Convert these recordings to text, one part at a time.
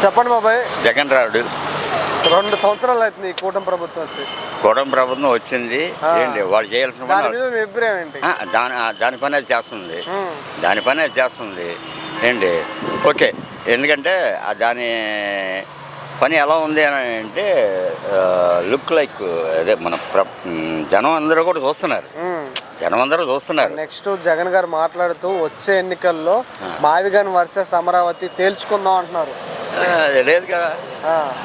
చెప్పండి బాబాయ్. జగన్ రాడు 2 సంవత్సరాలు అవుతుంది ఈ కూటమి ప్రభుత్వం వచ్చి. కూటమి ప్రభుత్వం వచ్చింది. ఏంటి వాళ్ళు చేయాల్సిన దాని మీద మీ అభిప్రాయం ఏంటి? దాని పని అది చేస్తుంది. దాని పని అది చేస్తుంది ఏంటి. ఓకే, ఎందుకంటే దాని పని ఎలా ఉంది అని అంటే లుక్ లైక్ అదే మన జనం అందరూ కూడా చూస్తున్నారు. జనం అందరూ చూస్తున్నారు. నెక్స్ట్ జగన్ గారు మాట్లాడుతూ వచ్చే ఎన్నికల్లో మావిగన్ వర్సెస్ అమరావతి తేల్చుకుందాం అంటున్నారు. లేదుగా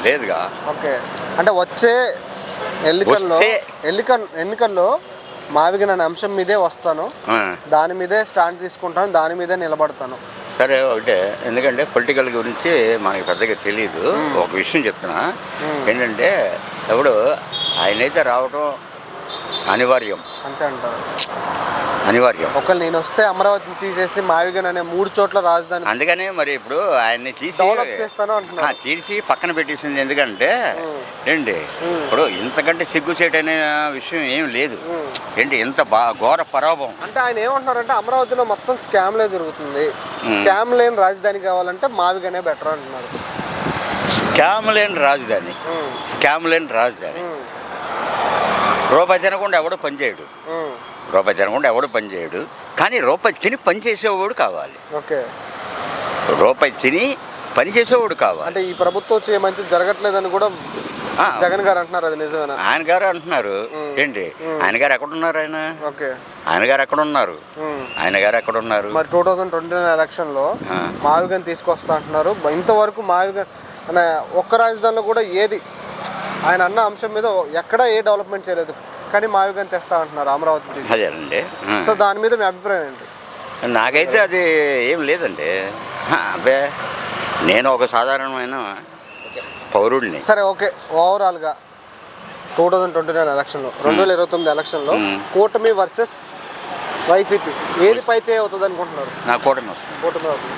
లేదుగా. ఓకే, అంటే వచ్చే ఎన్నికల్లో మావిగన్ అనే అంశం మీదే వస్తాను, దాని మీదే స్టాండ్ తీసుకుంటాను, దాని మీదే నిలబడతాను. సరే ఒకటే, ఎందుకంటే పొలిటికల్ గురించి మనకి పెద్దగా తెలియదు. ఒక విషయం చెప్తున్నా ఏంటంటే, ఎప్పుడు ఆయనైతే రావడం అనివార్యం. అంతే అంటారు? అనివార్యం. ఒకవేళ నేను వస్తే అమరావతిని తీసేసి మావిగన్ అనే 3 చోట్ల రాజధాని, అందుకనే మరి ఇప్పుడు ఆయన్ని తీసి డెవలప్ చేస్తాను అంటున్నారు. తీసి పక్కన పెట్టేసింది. ఎందుకంటే ఏంటి, ఇప్పుడు ఇంతకంటే సిగ్గుచేటనే విషయం ఏం లేదు. ఏంటి ఇంత ఘోర పరాభవం. అంటే ఆయన ఏమంటున్నారంటే అమరావతిలో మొత్తం స్కామ్లే జరుగుతుంది, స్కామ్ లేని రాజధాని కావాలంటే మావిగనే బెటర్ అంటున్నారు. స్కామ్ లేని రాజధాని, స్కామ్ లేని రాజధాని. రూపాయి తినకుండా ఎవడు పనిచేయడు, రూపాయి తినకుండా ఎవడు పనిచేయడు. కానీ రూపాయి తిని పని చేసేవాడు కావాలి. ఓకే, రూపాయి తిని పని చేసేవాడు కావాలి. అంటే ఈ ప్రభుత్వం వచ్చి మంచి జరగట్లేదని కూడా జగన్ గారు అంటున్నారు. అది నిజమేనా? ఆయన గారు అంటున్నారు. ఏంటి ఆయన గారు ఎక్కడున్నారు? ఆయన గారు ఎక్కడున్నారు? ఆయన గారు ఎక్కడున్నారు? మరి 2029 ఎలక్షన్లో మావిగన్ తీసుకొస్తా అంటున్నారు. ఇంతవరకు మావిగన్ అనే ఒక్క రాజధానిలో కూడా ఏది ఆయన అన్న అంశం మీద ఎక్కడా ఏ డెవలప్మెంట్ చేయలేదు, కానీ మావిగన్ తెస్తా అంటున్నారు అమరావతి. అదేనండి. సో దాని మీద మీ అభిప్రాయం ఏంటి? నాకైతే అది ఏం లేదండి. అబ్బే, నేను ఒక సాధారణమైన పౌరుడిని. సరే, ఓకే, ఓవరాల్గా 2029 ఎలక్షన్లో 2029 ఎలక్షన్లో కూటమి వర్సెస్ వైసీపీ ఏది పై చేయి అవుతుంది అనుకుంటున్నారు? నా కూటమి వస్తుంది. కూటమి అవుతుంది.